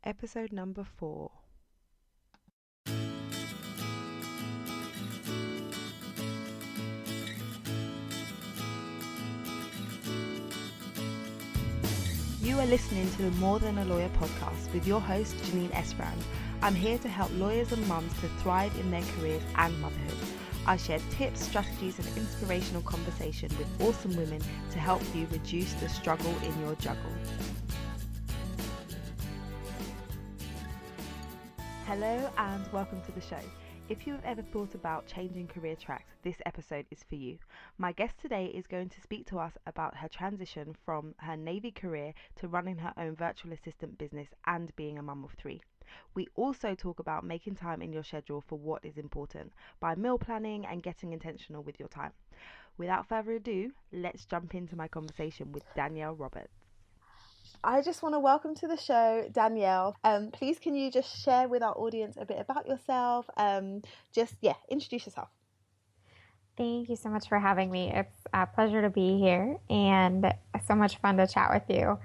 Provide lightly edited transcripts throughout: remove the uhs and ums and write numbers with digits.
episode number 4. You are listening to the More Than a Lawyer podcast with your host, Janine Esbrand. I'm here to help lawyers and mums to thrive in their careers and motherhood. I share tips, strategies, and inspirational conversation with awesome women to help you reduce the struggle in your juggle. Hello and welcome to the show. If you have ever thought about changing career tracks, this episode is for you. My guest today is going to speak to us about her transition from her Navy career to running her own virtual assistant business and being a mum of 3. We also talk about making time in your schedule for what is important by meal planning and getting intentional with your time. Without further ado, let's jump into my conversation with Danielle Roberts. I just want to welcome to the show, Danielle. Please, can you just share with our audience a bit about yourself? Introduce yourself. Thank you so much for having me. It's a pleasure to be here and so much fun to chat with you.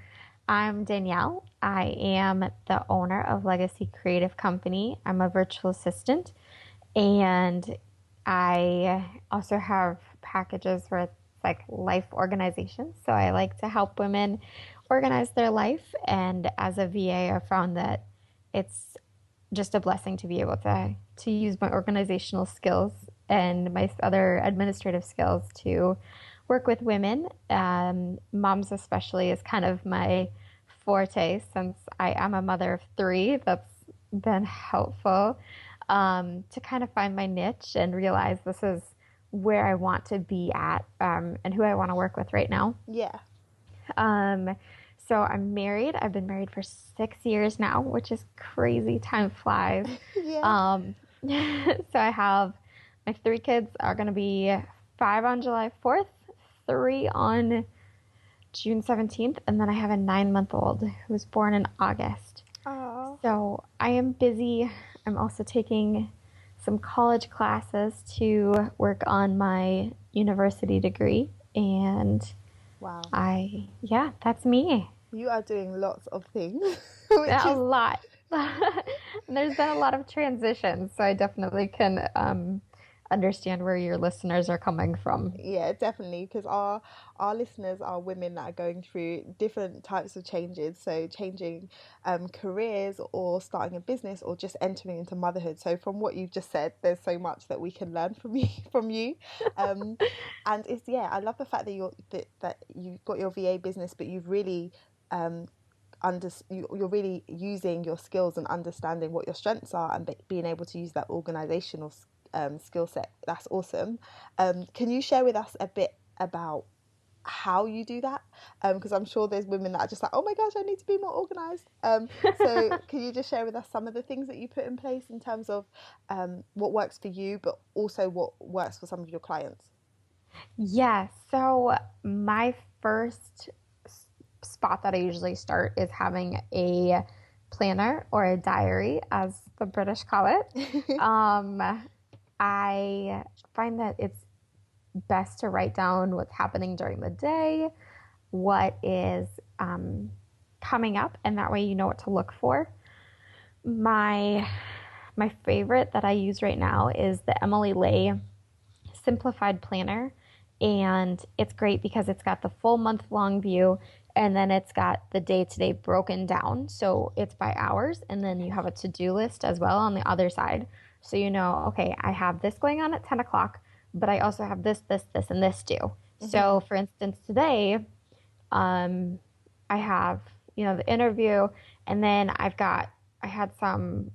I'm Danielle. I am the owner of Legacy Creative Company. I'm a virtual assistant, and I also have packages where it's like life organization. So I like to help women organize their life. And as a VA, I found that it's just a blessing to be able to use my organizational skills and my other administrative skills to work with women. Moms especially is kind of my forte since I am a mother of 3. That's been helpful to kind of find my niche and realize this is where I want to be at and who I want to work with right now. Yeah. So I'm married. I've been married for 6 years now, which is crazy. Time flies. Yeah. So I have my 3 kids are going to be 5 on July 4th, 3 on June 17th, and then I have a 9-month-old who was born in August. Oh. So I am busy. I'm also taking some college classes to work on my university degree, and wow. That's me. You are doing lots of things. A lot. There's been a lot of transitions, so I definitely can understand where your listeners are coming from. Yeah, definitely, because our listeners are women that are going through different types of changes, so changing careers or starting a business or just entering into motherhood. So from what you've just said, there's so much that we can learn from you. And it's I love the fact that you've got your VA business, but you've really you're really using your skills and understanding what your strengths are and being able to use that organizational skill set. That's awesome. Can you share with us a bit about how you do that? Because I'm sure there's women that are just like, oh my gosh, I need to be more organized. So can you just share with us some of the things that you put in place in terms of what works for you, but also what works for some of your clients? Yeah, so my first spot that I usually start is having a planner or a diary, as the British call it. I find that it's best to write down what's happening during the day, what is coming up, and that way you know what to look for. My favorite that I use right now is the Emily Lay Simplified Planner, and it's great because it's got the full month-long view, and then it's got the day-to-day broken down, so it's by hours, and then you have a to-do list as well on the other side. So you know, okay, I have this going on at 10 o'clock, but I also have this, and this due. Mm-hmm. So for instance, today, I have, the interview, and then I had some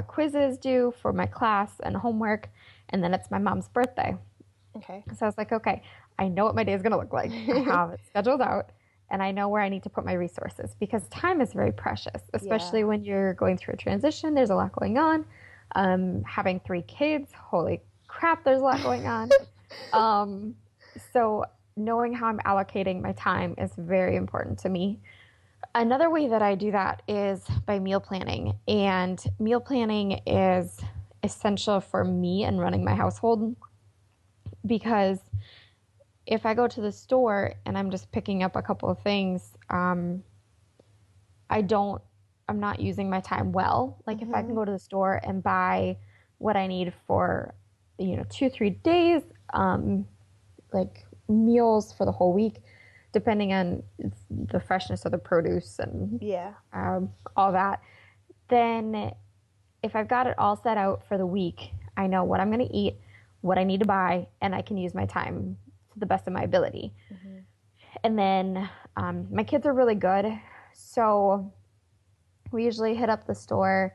quizzes due for my class and homework, and then it's my mom's birthday. Okay. So I was like, okay, I know what my day is going to look like. I have it scheduled out, and I know where I need to put my resources because time is very precious, especially when you're going through a transition. There's a lot going on. Having 3 kids, holy crap, there's a lot going on. So knowing how I'm allocating my time is very important to me. Another way that I do that is by meal planning, and meal planning is essential for me in running my household, because if I go to the store and I'm just picking up a couple of things, I don't I'm not using my time well. Like if I can go to the store and buy what I need for, 2, 3 days, like meals for the whole week, depending on the freshness of the produce and Yeah. all that, then if I've got it all set out for the week, I know what I'm going to eat, what I need to buy, and I can use my time to the best of my ability. And then my kids are really good. So we usually hit up the store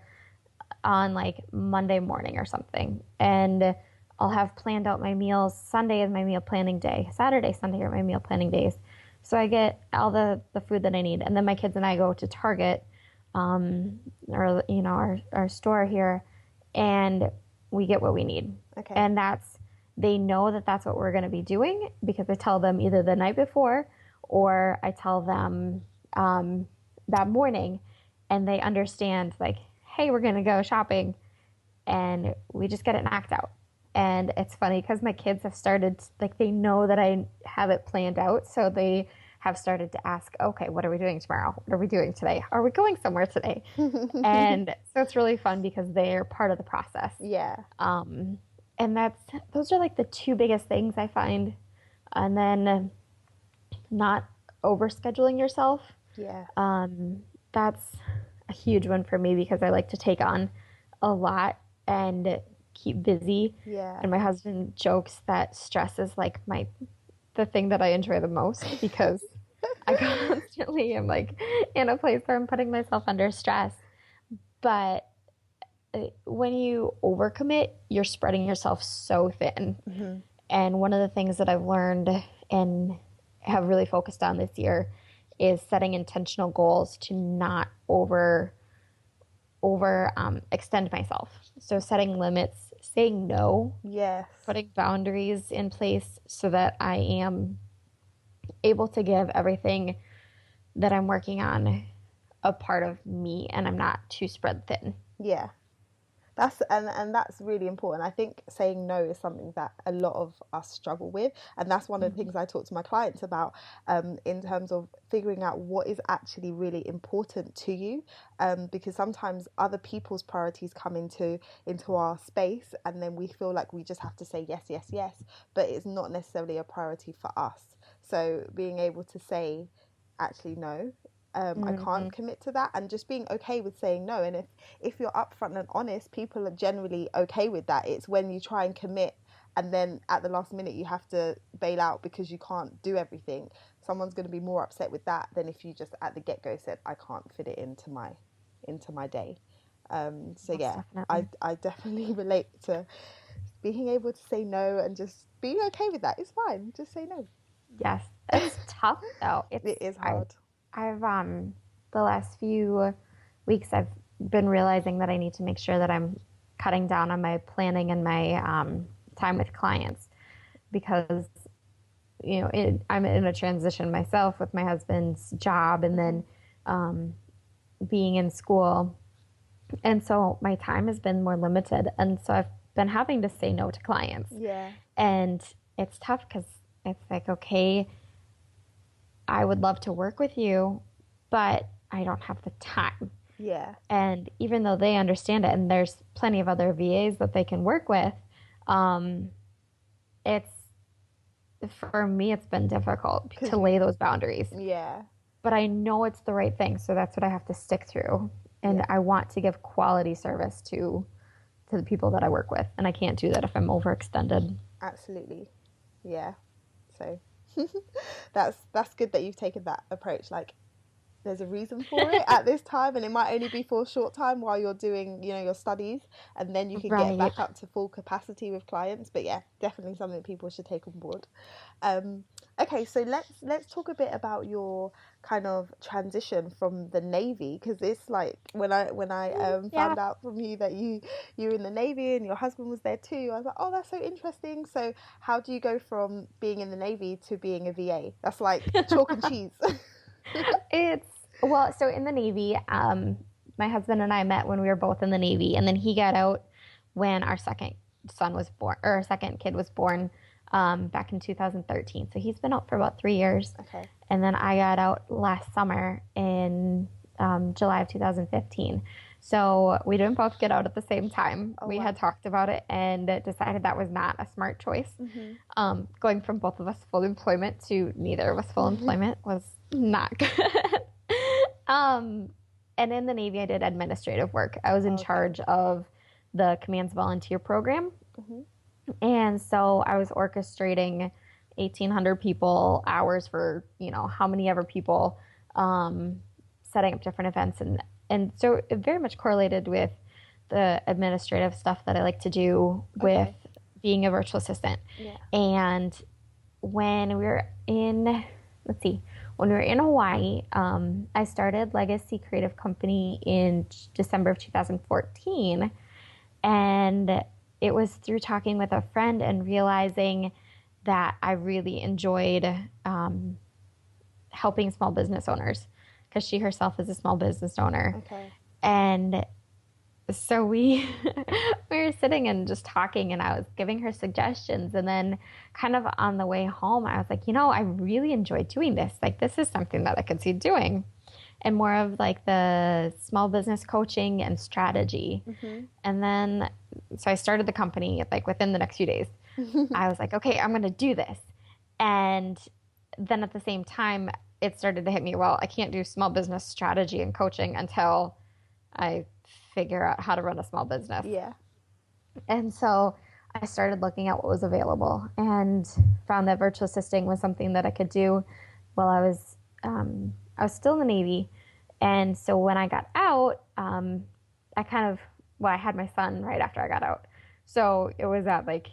on like Monday morning or something. And I'll have planned out my meals. Sunday is my meal planning day. Saturday, Sunday are my meal planning days. So I get all the food that I need. And then my kids and I go to Target, or, our store here, and we get what we need. Okay. And they know that that's what we're going to be doing because I tell them either the night before or I tell them that morning, and they understand like, hey, we're going to go shopping, and we just get it knocked out. And it's funny because my kids have started, like, they know that I have it planned out. So they have started to ask, okay, what are we doing tomorrow? What are we doing today? Are we going somewhere today? And so it's really fun because they're part of the process. Yeah. And those are like the two biggest things I find. And then not overscheduling yourself. Yeah. That's a huge one for me because I like to take on a lot and keep busy. Yeah. And my husband jokes that stress is like the thing that I enjoy the most because I constantly am like in a place where I'm putting myself under stress. But when you overcommit, you're spreading yourself so thin. And one of the things that I've learned and have really focused on this year is setting intentional goals to not over extend myself. So setting limits, saying no, Yes. putting boundaries in place so that I am able to give everything that I'm working on a part of me and I'm not too spread thin. Yeah. That's really important. I think saying no is something that a lot of us struggle with, and that's one of the things I talk to my clients about, in terms of figuring out what is actually really important to you, because sometimes other people's priorities come into our space, and then we feel like we just have to say yes, yes, yes, but it's not necessarily a priority for us. So being able to say, actually no, I can't commit to that, and just being okay with saying no. And if you're upfront and honest, people are generally okay with that. It's when you try and commit and then at the last minute you have to bail out because you can't do everything. Someone's going to be more upset with that than if you just at the get-go said, I can't fit it into my day. So yeah, Definitely. I definitely relate to being able to say no and just being okay with that. It's fine, just say no. Yes, it's tough though. It is hard. I've the last few weeks I've been realizing that I need to make sure that I'm cutting down on my planning and my time with clients because I'm in a transition myself with my husband's job and then being in school, and so my time has been more limited, and so I've been having to say no to clients. Yeah. And it's tough because it's like, okay, I would love to work with you, but I don't have the time. Yeah. And even though they understand it, and there's plenty of other VAs that they can work with, for me, it's been difficult to lay those boundaries. Yeah. But I know it's the right thing, so that's what I have to stick through. And I want to give quality service to the people that I work with, and I can't do that if I'm overextended. Absolutely. Yeah. So that's good that you've taken that approach. Like, there's a reason for it at this time, and it might only be for a short time while you're doing, your studies, and then you can get back up to full capacity with clients. But yeah, definitely something that people should take on board. Okay, so let's talk a bit about your kind of transition from the Navy, because it's like when I found out from you that you were in the Navy and your husband was there too, I was like, oh, that's so interesting. So how do you go from being in the Navy to being a VA? That's like chalk and cheese. So in the Navy, my husband and I met when we were both in the Navy, and then he got out when our second son was born, or our second kid was born, back in 2013. So he's been out for about 3 years. Okay. And then I got out last summer in July of 2015. So we didn't both get out at the same time. Oh, We wow. had talked about it and decided that was not a smart choice. Going from both of us full employment to neither of us full employment was not good. um, and in the Navy, I did administrative work. I was in Okay. charge of the Command's volunteer program. Hmm. And so I was orchestrating 1,800 people, hours for, how many ever people, setting up different events. And so it very much correlated with the administrative stuff that I like to do with Okay. being a virtual assistant. Yeah. And when we were in, let's see, when we were in Hawaii, I started Legacy Creative Company in December of 2014. And it was through talking with a friend and realizing that I really enjoyed helping small business owners because she herself is a small business owner. Okay. And so we we were sitting and just talking and I was giving her suggestions and then kind of on the way home I was like, I really enjoy doing this. Like this is something that I could see doing. And more of like the small business coaching and strategy. And then so I started the company like within the next few days. I was like, okay, I'm going to do this. And then at the same time, it started to hit me, well, I can't do small business strategy and coaching until I figure out how to run a small business. Yeah. And so I started looking at what was available and found that virtual assisting was something that I could do while I was still in the Navy. And so when I got out, I had my son right after I got out. So it was at like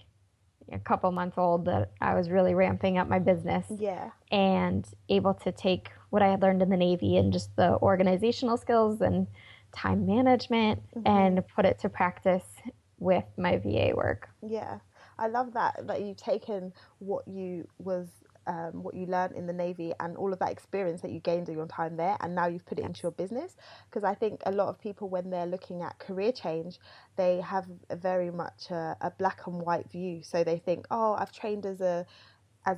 a couple months old that I was really ramping up my business Yeah. and able to take what I had learned in the Navy and just the organizational skills and time management and put it to practice with my VA work. Yeah, I love that you've taken what you learned in the Navy and all of that experience that you gained in your time there, and now you've put it into your business. Because I think a lot of people, when they're looking at career change, they have a very much a black and white view. So they think, oh, I've trained as a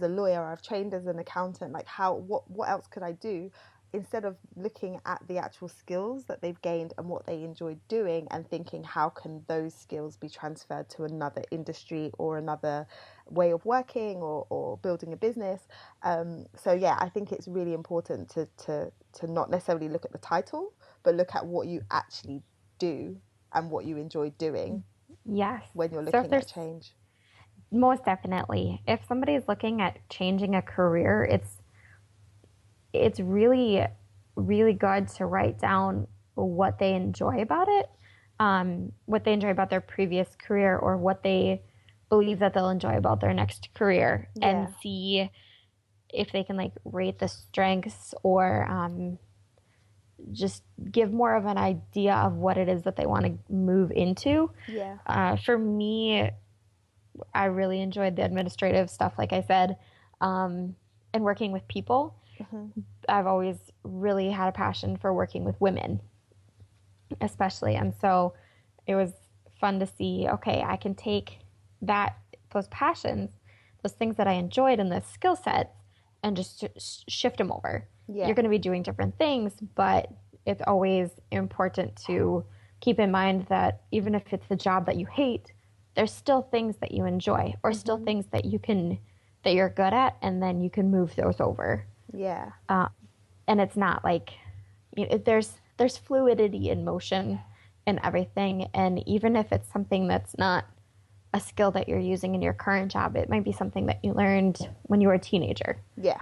lawyer, I've trained as an accountant. Like what else could I do? Instead of looking at the actual skills that they've gained and what they enjoy doing and thinking how can those skills be transferred to another industry or another way of working or building a business. So yeah, I think it's really important to not necessarily look at the title, but look at what you actually do and what you enjoy doing Yes. when you're So if looking at there's change. most definitely, if somebody is looking at changing a career, it's really, really good to write down what they enjoy about it, what they enjoy about their previous career, or what they believe that they'll enjoy about their next career, and Yeah. see if they can like rate the strengths or just give more of an idea of what it is that they want to move into. Yeah. For me, I really enjoyed the administrative stuff, like I said, and working with people. I've always really had a passion for working with women, especially. And so it was fun to see, okay, I can take those passions, those things that I enjoyed and the skill sets and just shift them over. Yeah. You're going to be doing different things, but it's always important to keep in mind that even if it's a job that you hate, there's still things that you enjoy or still things that you're good at, and then you can move those over. Yeah. And it's not like there's fluidity in motion and everything. And even if it's something that's not a skill that you're using in your current job, it might be something that you learned when you were a teenager. Yeah.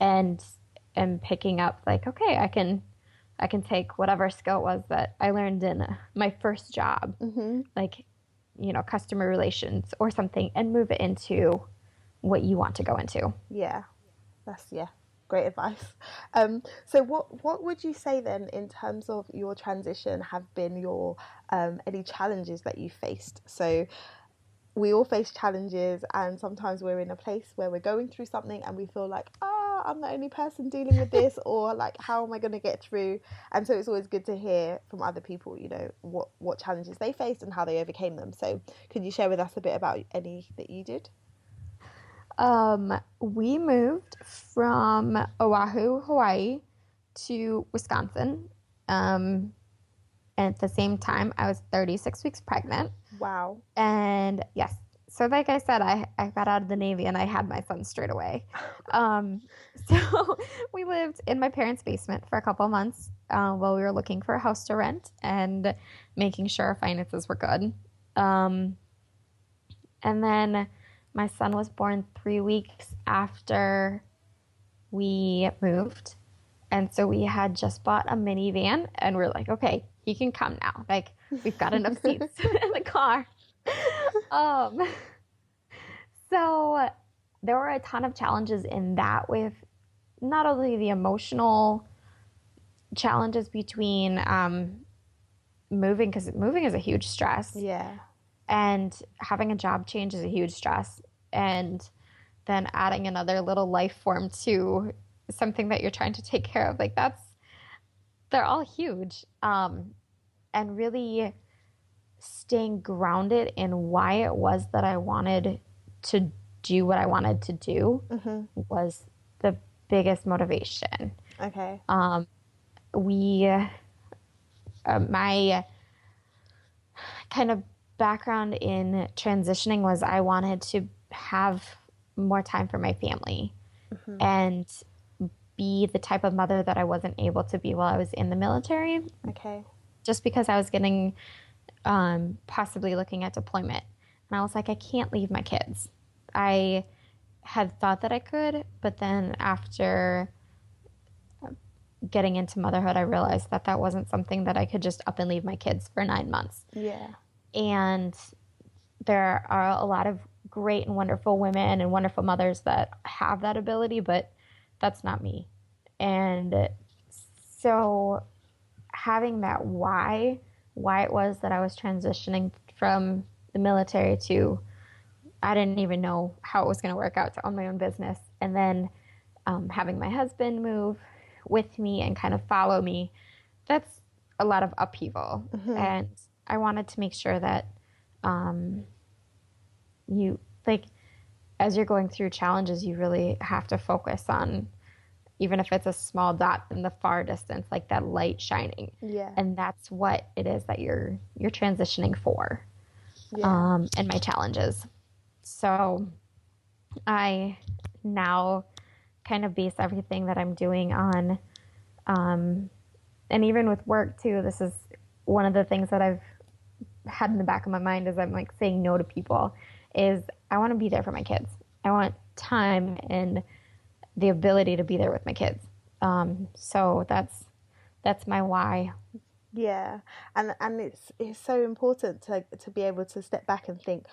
And picking up like, okay, I can take whatever skill it was that I learned in my first job, like customer relations or something, and move it into what you want to go into. Yeah. That's great advice. So what would you say then in terms of your transition have been your any challenges that you faced? So we all face challenges, and sometimes we're in a place where we're going through something and we feel like, I'm the only person dealing with this, or like, how am I going to get through? And so it's always good to hear from other people, what challenges they faced and how they overcame them. So could you share with us a bit about any that you did? We moved from Oahu, Hawaii to Wisconsin And at the same time, I was 36 weeks pregnant. Wow. And yes, so like I said, I got out of the Navy and I had my son straight away. Um, so we lived in my parents' basement for a couple of months while we were looking for a house to rent and making sure our finances were good. Um, and then my son was born 3 weeks after we moved. And so we had just bought a minivan and we're like, okay, he can come now. Like we've got enough seats in the car. Um, so there were a ton of challenges in that with not only the emotional challenges between moving, because moving is a huge stress, Yeah. and having a job change is a huge stress, and then adding another little life form to something that you're trying to take care of. Like they're all huge. And really staying grounded in why it was that I wanted to do what I wanted to do was the biggest motivation. Okay. We, my kind of background in transitioning was I wanted to have more time for my family and be the type of mother that I wasn't able to be while I was in the military, Okay. just because I was getting possibly looking at deployment. And I was like, I can't leave my kids. I had thought that I could, but then after getting into motherhood, I realized that that wasn't something that I could just up and leave my kids for 9 months. Yeah. And there are a lot of great and wonderful women and wonderful mothers that have that ability, but that's not me. And so having that why it was that I was transitioning from the military to, I didn't even know how it was going to work out to own my own business. And then having my husband move with me and kind of follow me, that's a lot of upheaval. And I wanted to make sure that you, like, as you're going through challenges, you really have to focus on, even if it's a small dot in the far distance, like that light shining. Yeah. And that's what it is that you're transitioning for. Yeah. And my challenges. So I now kind of base everything that I'm doing on, and even with work too, this is one of the things that I've had in the back of my mind as I'm like saying no to people is I want to be there for my kids. I want time and the ability to be there with my kids. So that's my why. Yeah, and it's so important to be able to step back and think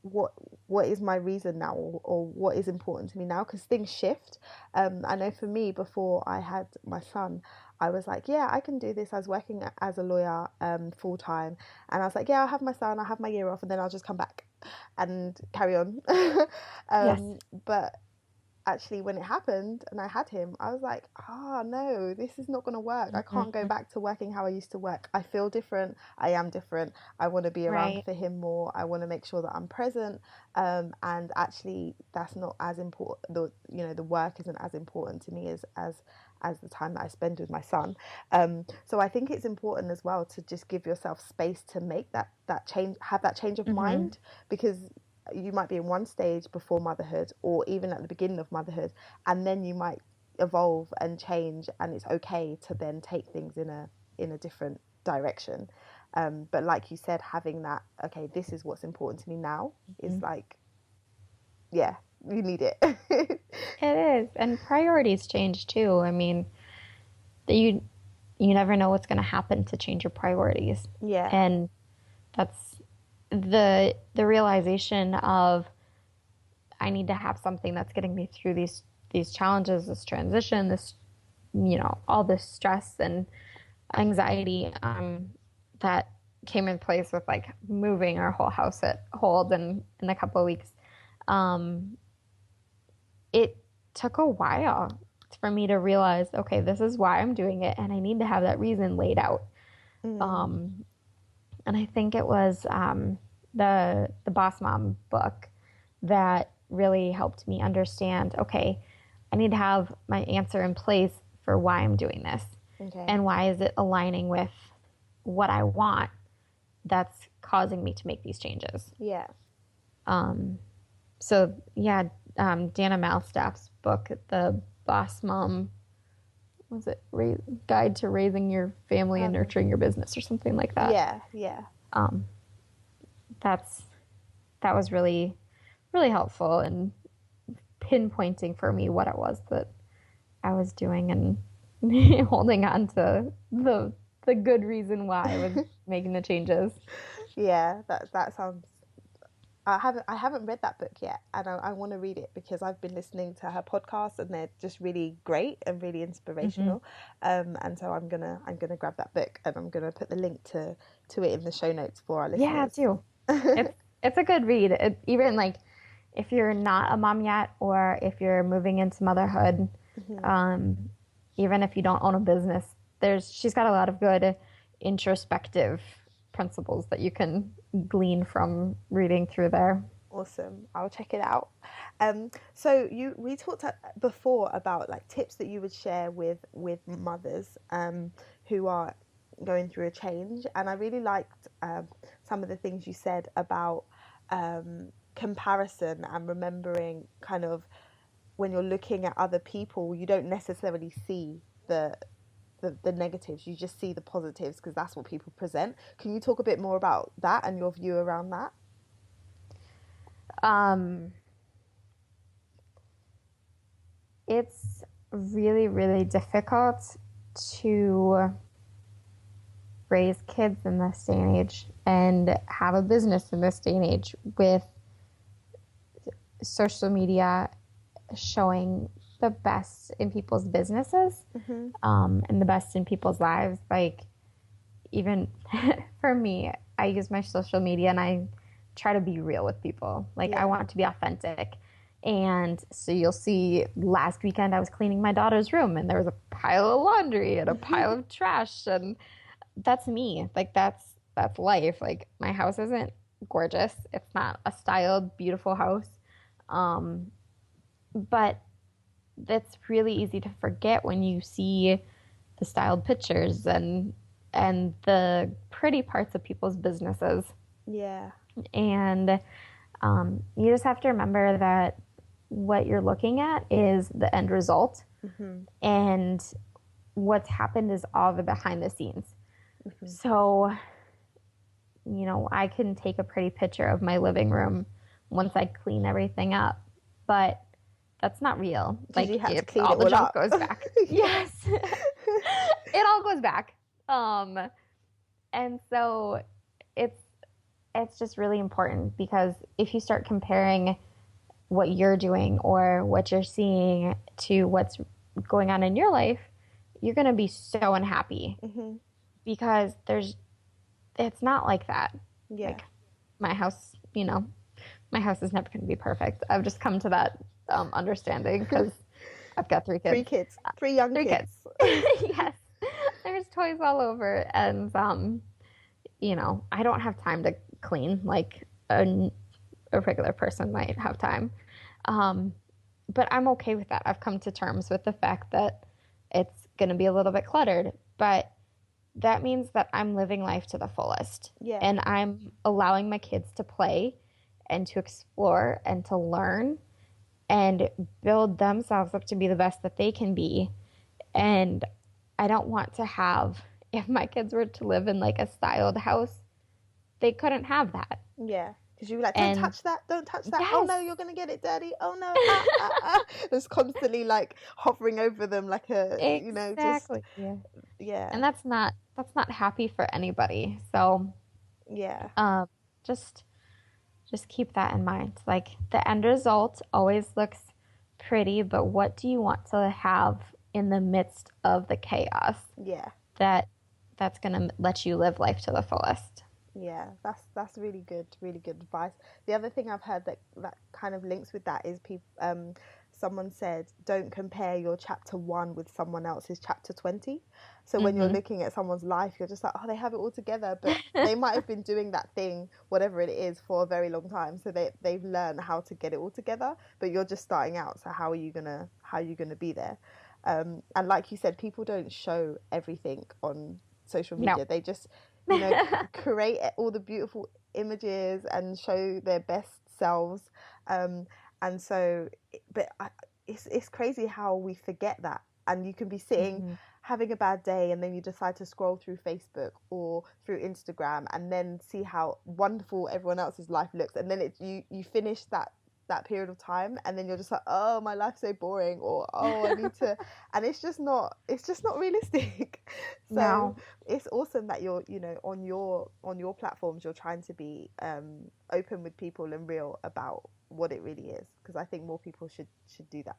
what is my reason now, or what is important to me now, because things shift. I know for me, before I had my son, I was like, yeah, I can do this. I was working as a lawyer full time, and I was like, yeah, I'll have my son, I'll have my year off, and then I'll just come back and carry on. Yes. But actually, when it happened and I had him, I was like, no, this is not going to work. I can't go back to working how I used to work. I feel different. I am different. I want to be around Right. for him more. I want to make sure that I'm present. And actually, that's not as important. The work isn't as important to me as the time that I spend with my son. So I think it's important as well to just give yourself space to make that change, have that change of mind, because you might be in one stage before motherhood, or even at the beginning of motherhood, and then you might evolve and change, and it's okay to then take things in a different direction. But like you said, having that, okay, this is what's important to me now, is like, yeah, you need it. It is. And priorities change too. I mean, you you never know what's going to happen to change your priorities. Yeah. And that's the realization of I need to have something that's getting me through these challenges, this transition, this all this stress and anxiety that came in place with like moving our whole house at hold in a couple of weeks. It took a while for me to realize, okay, this is why I'm doing it, and I need to have that reason laid out. And I think it was the Boss Mom book that really helped me understand, okay, I need to have my answer in place for why I'm doing this. Okay. and why is it aligning with what I want that's causing me to make these changes. Yeah. Um, so yeah, Dana Malstaff's book, The Boss Mom, was it Guide to Raising Your Family and Nurturing Your Business or something like that. Yeah. Yeah. Um, that's that was really really helpful in pinpointing for me what it was that I was doing and holding on to the good reason why I was making the changes. Yeah. That sounds. I haven't read that book yet, and I want to read it because I've been listening to her podcasts and they're just really great and really Mm-hmm. inspirational. And so I'm gonna grab that book and I'm gonna put the link to it in the show notes for our Yeah, listeners. too. It's a good read. Even like if you're not a mom yet, or if you're moving into motherhood, Mhm. um, even if you don't own a business, she's got a lot of good introspective principles that you can glean from reading through there. Awesome. I'll check it out. So we talked before about like tips that you would share with mothers who are going through a change, and I really liked some of the things you said about comparison and remembering kind of when you're looking at other people, you don't necessarily see the negatives, you just see the positives because that's what people present. Can you talk a bit more about that and your view around that? Um, it's really, really difficult to raise kids in this day and age and have a business in this day and age with social media showing the best in people's businesses, Mm-hmm. and the best in people's lives. Like, even for me, I use my social media and I try to be real with people. Like, I Yeah. want to be authentic. And so you'll see last weekend I was cleaning my daughter's room and there was a pile of laundry and a pile of trash, and that's me. Like, that's life. Like, my house isn't gorgeous. It's not a styled, beautiful house. Um, but it's really easy to forget when you see the styled pictures and the pretty parts of people's businesses. Yeah. And you just have to remember that what you're looking at is the end result, Mm-hmm. and what's happened is all the behind the scenes. Mm-hmm. So, I can take a pretty picture of my living room once I clean everything up, but that's not real. Because Like, you had to it's clean all it the all junk up. goes back. Yeah. Yes. It all goes back. Um, and so it's it's just really important, because if you start comparing what you're doing or what you're seeing to what's going on in your life, you're going to be so unhappy, Mm-hmm. because it's not like that. Yeah. Like, my house, my house is never going to be perfect. I've just come to that understanding because I've got three Three kids. kids, three young Three kids. kids. Yes. There's toys all over. And, I don't have time to clean like a regular person might have time. Um, but I'm okay with that. I've come to terms with the fact that it's going to be a little bit cluttered, but that means that I'm living life to the fullest, Yeah. and I'm allowing my kids to play and to explore and to learn and build themselves up to be the best that they can be. And I don't want to have, if my kids were to live in like a styled house, they couldn't have that. Yeah. Because you were like, don't And touch that, don't touch that. Oh yes, no, you're gonna get it dirty. Oh no, It's constantly like hovering over them, like just exactly. yeah, And that's not happy for anybody. So, yeah, um, just just keep that in mind. Like, the end result always looks pretty, but what do you want to have in the midst of the chaos yeah. that that's going to let you live life to the fullest? Yeah, that's really good advice. The other thing I've heard that kind of links with that is people. Someone said, don't compare your chapter 1 with someone else's chapter 20. So when you're Mm-hmm. looking at someone's life, you're just like, oh, they have it all together, but they might have been doing that thing, whatever it is, for a very long time. So they've learned how to get it all together, but you're just starting out. So how are you gonna be there? And like you said, people don't show everything on social No. media. They just, create all the beautiful images and show their best selves. And so, but it's crazy how we forget that. And you can be sitting Mm-hmm. having a bad day, and then you decide to scroll through Facebook or through Instagram, and then see how wonderful everyone else's life looks, and then you finish that period of time, and then you're just like, oh, my life's so boring, or oh, I need to, and it's just not realistic. So No. it's awesome that you're, on your platforms, you're trying to be open with people and real about what it really is, because I think more people should do that.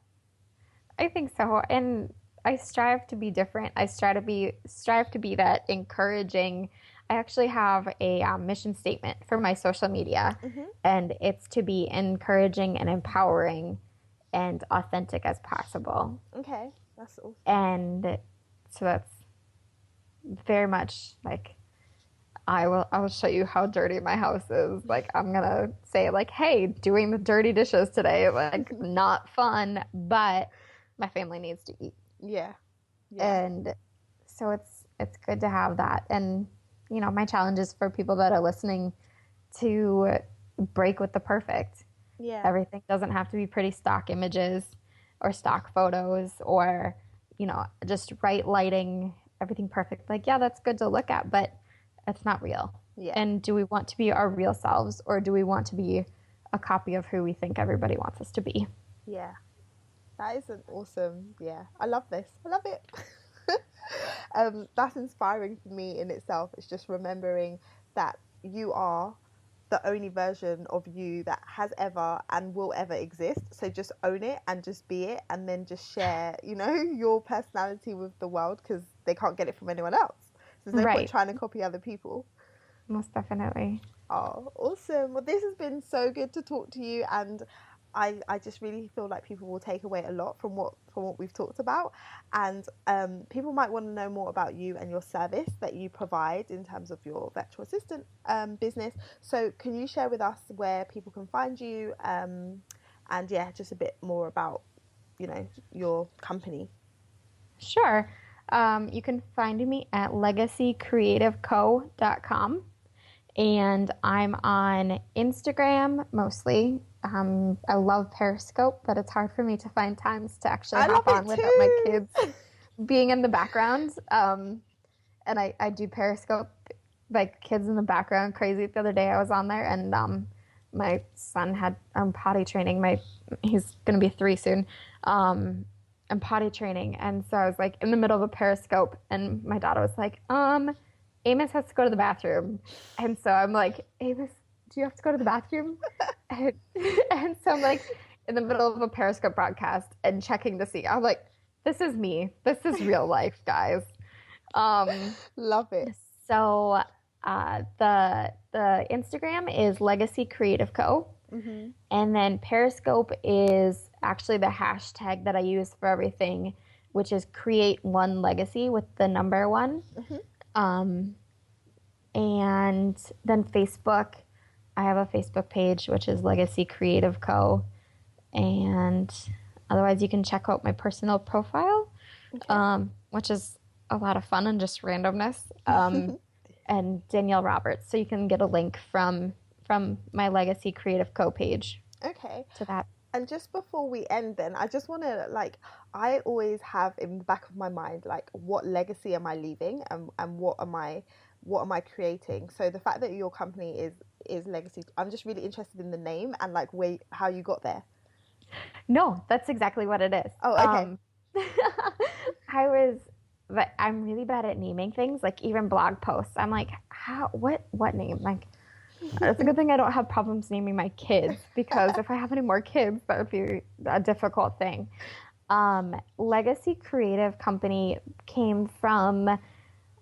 I think so. And I strive to be different. I strive to be that encouraging. I actually have a mission statement for my social media, Hmm. and it's to be encouraging and empowering and authentic as possible. Okay, that's awesome. And so that's very much like I will show you how dirty my house is. Like I'm gonna say like, hey, doing the dirty dishes today, like not fun, but my family needs to eat. Yeah, yeah, And so it's good to have that. And my challenge is for people that are listening to break with the perfect. yeah, Everything doesn't have to be pretty stock images or stock photos or just right lighting, everything perfect. Like, yeah, that's good to look at, but it's not real. yeah, And do we want to be our real selves, or do we want to be a copy of who we think everybody wants us to be? yeah. That is an awesome. Yeah, I love this. I love it. That's inspiring for me in itself. It's just remembering that you are the only version of you that has ever and will ever exist. So just own it and just be it, and then just share, your personality with the world, because they can't get it from anyone else. So there's no point Right. trying to copy other people. Most definitely. Oh, awesome. Well, this has been so good to talk to you, and I just really feel like people will take away a lot from what we've talked about, and people might want to know more about you and your service that you provide in terms of your virtual assistant business. So can you share with us where people can find you, and yeah, just a bit more about your company? Sure. You can find me at legacycreativeco.com. And I'm on Instagram mostly. I love Periscope, but it's hard for me to find times to actually I love hop on it without my too. kids being in the background. And I do Periscope, like kids in the background, crazy. The other day I was on there, and my son had potty training. He's going to be 3 soon. And potty training. And so I was like in the middle of a Periscope, and my daughter was like, Amos has to go to the bathroom. And so I'm like, Amos, do you have to go to the bathroom? And so I'm like in the middle of a Periscope broadcast and checking to see. I'm like, this is me. This is real life, guys. Love it. So the Instagram is Legacy Creative Co. Mm-hmm. And then Periscope is actually the hashtag that I use for everything, which is Create One Legacy with the number 1. Mm-hmm. And then Facebook, I have a Facebook page, which is Legacy Creative Co. And otherwise, you can check out my personal profile, Okay. which is a lot of fun and just randomness. And Danielle Roberts. So you can get a link from my Legacy Creative Co. page Okay. to that. And just before we end, then, I just want to, I always have in the back of my mind, what legacy am I leaving, and what am I creating? So the fact that your company is Legacy, I'm just really interested in the name and how you got there. No, that's exactly what it is. Oh, okay. But I'm really bad at naming things, like even blog posts. I'm like, what name? Like, it's a good thing I don't have problems naming my kids, because if I have any more kids, that would be a difficult thing. Legacy Creative Company came from,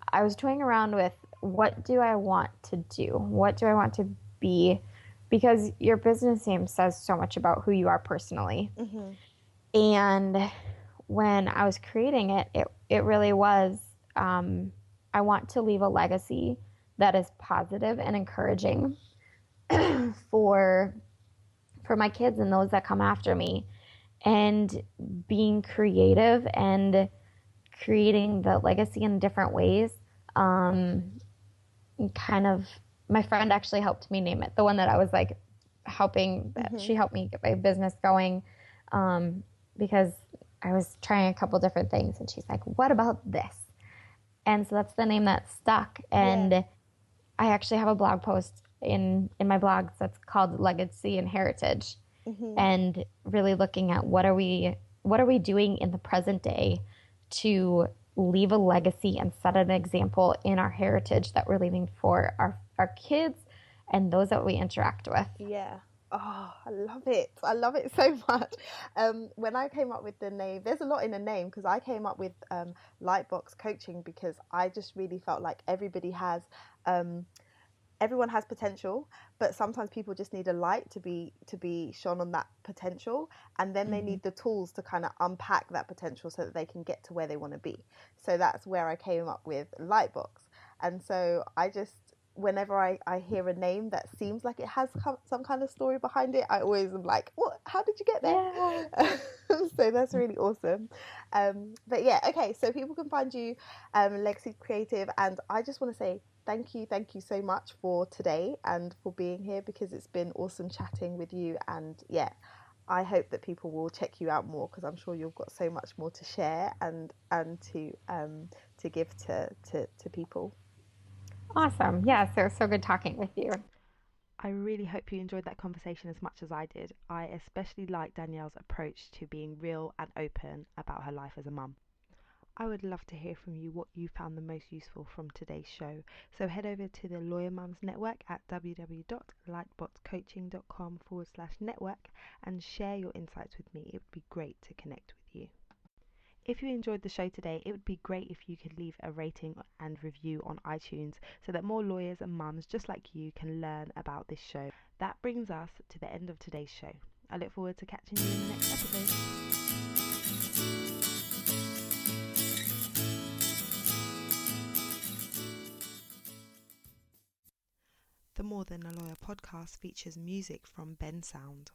I was toying around with, what do I want to do? What do I want to be? Because your business name says so much about who you are personally. Mm-hmm. And when I was creating it, it really was, I want to leave a legacy that is positive and encouraging for my kids and those that come after me. and being creative and creating the legacy in different ways. Kind of, my friend actually helped me name it. The one that I was like helping, she helped me get my business going, because I was trying a couple different things, and she's like, "What about this?" And so that's the name that stuck. And I actually have a blog post in my blog that's called Legacy and Heritage, and really looking at what are we doing in the present day to leave a legacy and set an example in our heritage that we're leaving for our kids and those that we interact with. Yeah. Oh, I love it. I love it so much. When I came up with the name, there's a lot in the name, because I came up with Lightbox Coaching because I just really felt like everyone has potential, but sometimes people just need a light to be shone on that potential, and then they need the tools to kind of unpack that potential so that they can get to where they want to be. So that's where I came up with Lightbox. And so I just, whenever I hear a name that seems like it has some kind of story behind it, I always am like, what, how did you get there? Yeah. So that's really awesome. But yeah, okay, so people can find you, Legacy Creative, and I just want to say thank you so much for today and for being here, because it's been awesome chatting with you. And yeah, I hope that people will check you out more, because I'm sure you've got so much more to share and to give to people. Awesome. Yeah, so good talking with you. I really hope you enjoyed that conversation as much as I did. I especially like Danielle's approach to being real and open about her life as a mum. I would love to hear from you what you found the most useful from today's show. So head over to the Lawyer Mums Network at www.lightboxcoaching.com/network and share your insights with me. It would be great to connect with you. If you enjoyed the show today, it would be great if you could leave a rating and review on iTunes so that more lawyers and mums just like you can learn about this show. That brings us to the end of today's show. I look forward to catching you in the next episode. The More Than a Lawyer podcast features music from Ben Sound.